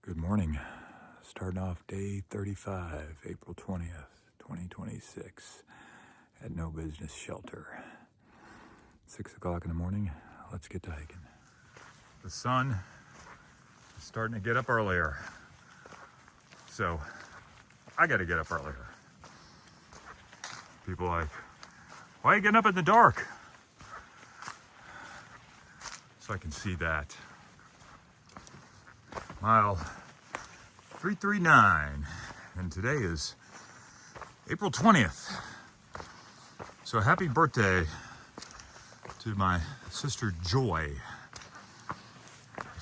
Good morning. Starting off day 35, April 20th, 2026 at No Business Shelter. 6 o'clock in the morning. Let's get to hiking. The sun is starting to get up earlier. So I got to get up earlier. People are like, why are you getting up in the dark? So I can see that. Mile 339, and today is April 20th. So happy birthday to my sister Joy.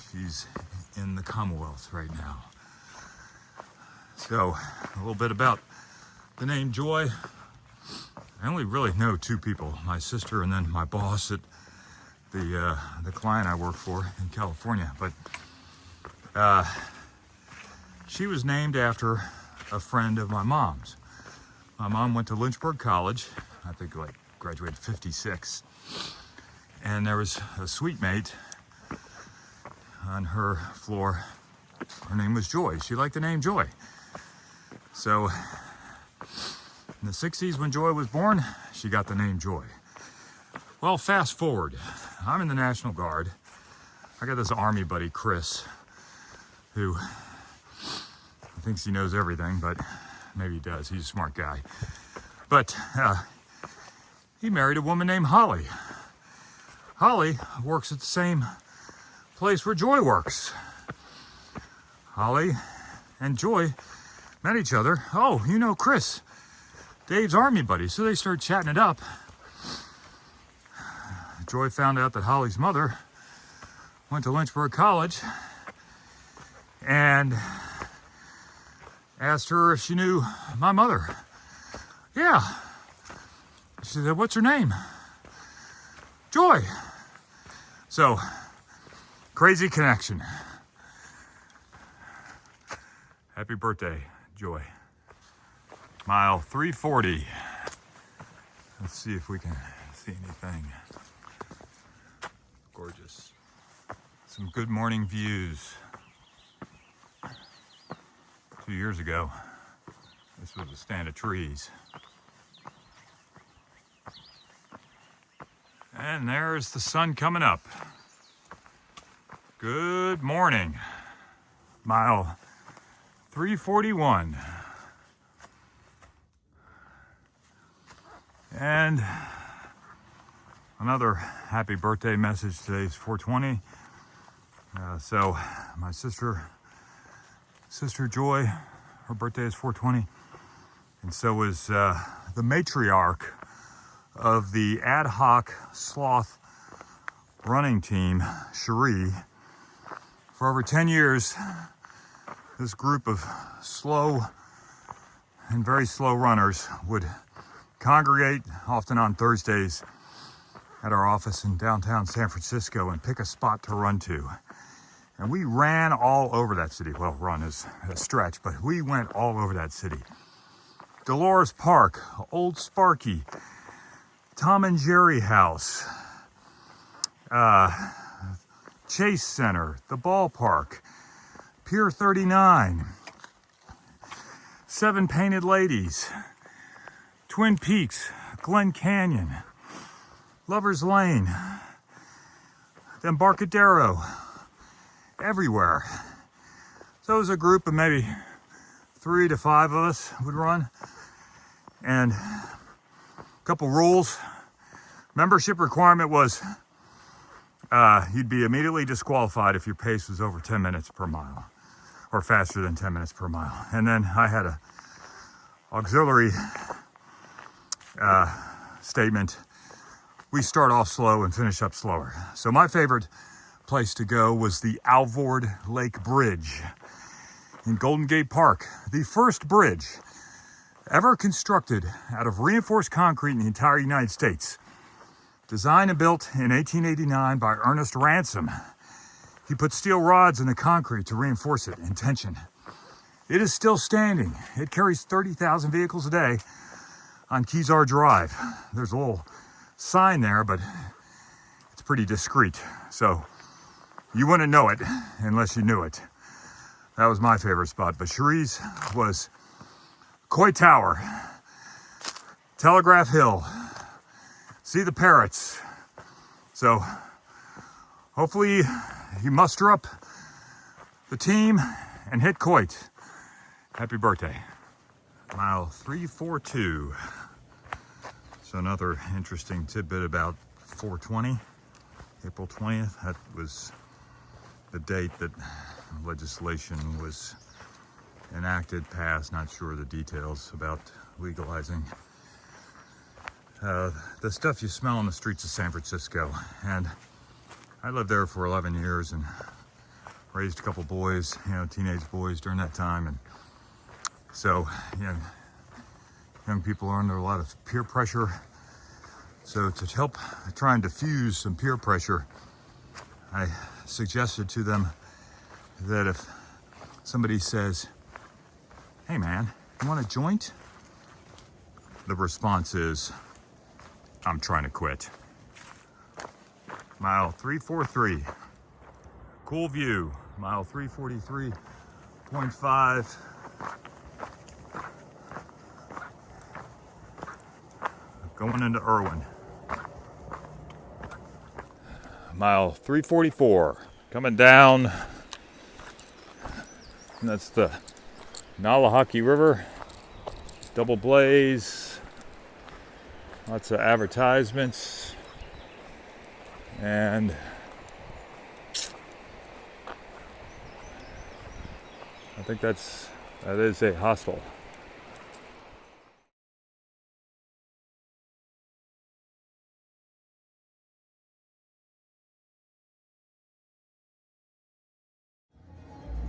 She's in the Commonwealth right now. So a little bit about the name Joy. I only really know two people, my sister and then my boss at the client I work for in California. But she was named after a friend of my mom's. My mom went to Lynchburg College, I think like graduated 56. And there was a suite mate on her floor. Her name was Joy. She liked the name Joy. So in the 60s when Joy was born, she got the name Joy. Well, fast forward. I'm in the National Guard. I got this Army buddy, Chris, who thinks he knows everything, but maybe he does. He's a smart guy. But he married a woman named Holly. Holly works at the same place where Joy works. Holly and Joy met each other. Oh, you know Chris, Dave's Army buddy. So they started chatting it up. Joy found out that Holly's mother went to Lynchburg College and asked her if she knew my mother. Yeah. She said, what's her name? Joy. So, crazy connection. Happy birthday, Joy. Mile 340. Let's see if we can see anything. Gorgeous. Some good morning views. 2 years ago, this was a stand of trees. And there's the sun coming up. Good morning. Mile 341. And another happy birthday message. Today's 420. So my sister Joy, her birthday is 420, and so is the matriarch of the ad hoc sloth running team, Cherie. For over 10 years, this group of slow and very slow runners would congregate, often on Thursdays, at our office in downtown San Francisco and pick a spot to run to. And we ran all over that city. Well, run is a stretch, but we went all over that city. Dolores Park, Old Sparky, Tom and Jerry House, Chase Center, the ballpark, Pier 39, Seven Painted Ladies, Twin Peaks, Glen Canyon, Lover's Lane, the Embarcadero, everywhere. So it was a group of maybe 3 to 5 of us would run. And a couple rules. Membership requirement was you'd be immediately disqualified if your pace was over 10 minutes per mile or faster than 10 minutes per mile. And then I had a auxiliary statement. We start off slow and finish up slower. So my favorite place to go was the Alvord Lake Bridge in Golden Gate Park, the first bridge ever constructed out of reinforced concrete in the entire United States. Designed and built in 1889 by Ernest Ransom. He put steel rods in the concrete to reinforce it in tension. It is still standing. It carries 30,000 vehicles a day on Kezar Drive. There's a little sign there, but it's pretty discreet. So you wouldn't know it unless you knew it. That was my favorite spot. But Cherie's was Coy Tower, Telegraph Hill, see the parrots. So hopefully you muster up the team and hit Coit. Happy birthday. Mile 342. So another interesting tidbit about 420, April 20th. That was the date that legislation was enacted, passed, not sure of the details about legalizing the stuff you smell on the streets of San Francisco. And I lived there for 11 years and raised a couple boys, teenage boys during that time. And so, young people are under a lot of peer pressure. So to help try and diffuse some peer pressure, I suggested to them that if somebody says, "Hey man, you want a joint?" the response is, "I'm trying to quit." Mile 343. Cool view. Mile 343.5. Going into Irwin. Mile 344. Coming down. And that's the Nalahaki River. Double blaze. Lots of advertisements. And I think that is a hostel.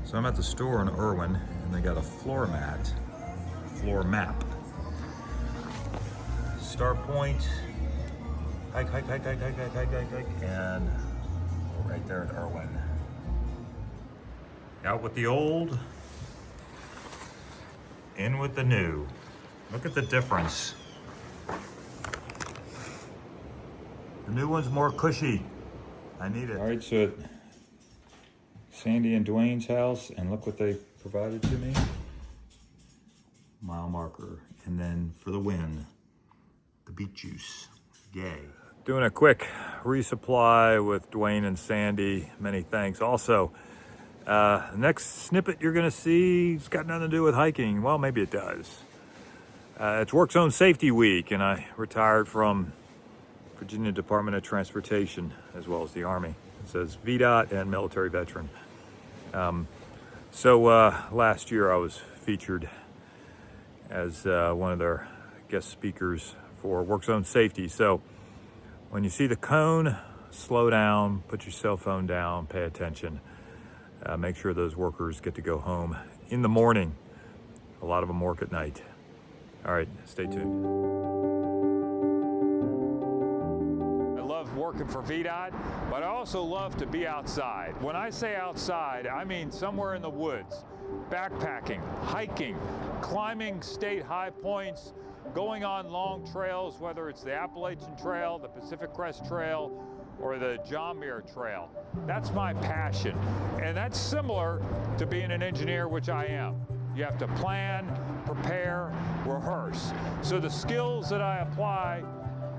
So I'm at the store in Irwin, and they got a floor map. Start point, hike, and we're right there at Irwin. Out with the old, in with the new. Look at the difference. The new one's more cushy. I need it. All right, so Sandy and Dwayne's house, and look what they provided to me. Mile marker, and then for the win, the beet juice. Yay. Doing a quick resupply with Dwayne and Sandy. Many thanks. Also, the next snippet you're gonna see has got nothing to do with hiking. Well, maybe it does. It's Work Zone Safety Week, and I retired from Virginia Department of Transportation as well as the Army. It says VDOT and military veteran. Last year I was featured as one of their guest speakers for Work Zone Safety. So when you see the cone, slow down, put your cell phone down, pay attention. Make sure those workers get to go home in the morning. A lot of them work at night. All right, stay tuned. I love working for VDOT, but I also love to be outside. When I say outside, I mean somewhere in the woods, backpacking, hiking, climbing state high points, going on long trails, whether it's the Appalachian Trail, the Pacific Crest Trail, or the John Muir Trail. That's my passion. And that's similar to being an engineer, which I am. You have to plan, prepare, rehearse. So the skills that I apply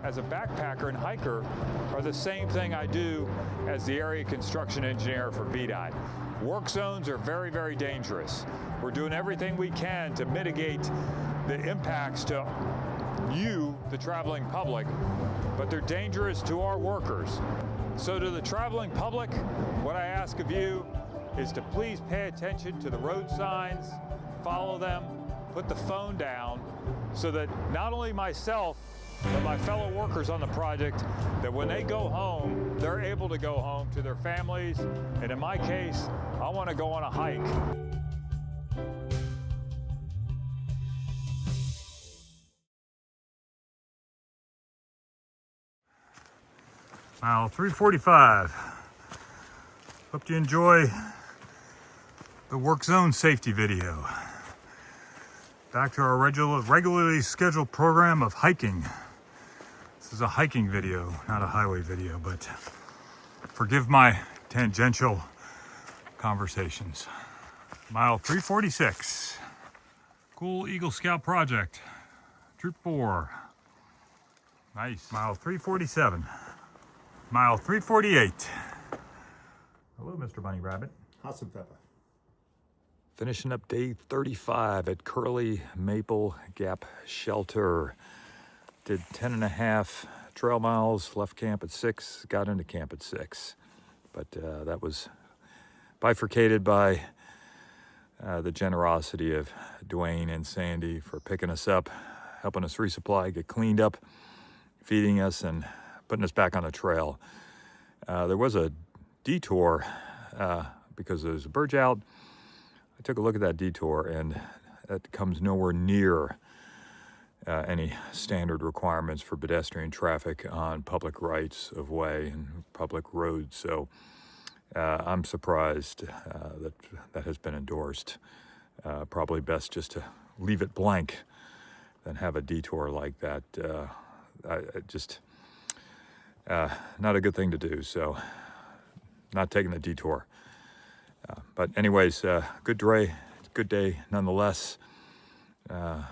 as a backpacker and hiker are the same thing I do as the area construction engineer for VDOT. Work zones are very, very dangerous. We're doing everything we can to mitigate the impacts to you, the traveling public, but they're dangerous to our workers. So to the traveling public, what I ask of you is to please pay attention to the road signs, follow them, put the phone down, so that not only myself, but my fellow workers on the project, that when they go home, they're able to go home to their families. And in my case, I want to go on a hike. Mile 345. Hope you enjoy the Work Zone Safety video. Back to our regularly scheduled program of hiking. This is a hiking video, not a highway video, but forgive my tangential conversations. Mile 346. Cool Eagle Scout project. Troop 4. Nice. Mile 347. Mile 348. Hello, Mr. Bunny Rabbit. Hot some pepper. Finishing up day 35 at Curly Maple Gap Shelter. Did 10.5 trail miles, left camp at 6, got into camp at 6. But that was bifurcated by the generosity of Dwayne and Sandy for picking us up, helping us resupply, get cleaned up, feeding us, and putting us back on the trail. There was a detour because there was a birch out. I took a look at that detour, and that comes nowhere near any standard requirements for pedestrian traffic on public rights of way and public roads. So I'm surprised that has been endorsed. Probably best just to leave it blank than have a detour like that. Not a good thing to do. So not taking the detour. But anyways, good day nonetheless.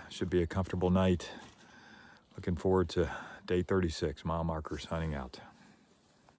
Should be a comfortable night. Looking forward to day 36. Mile marker signing out.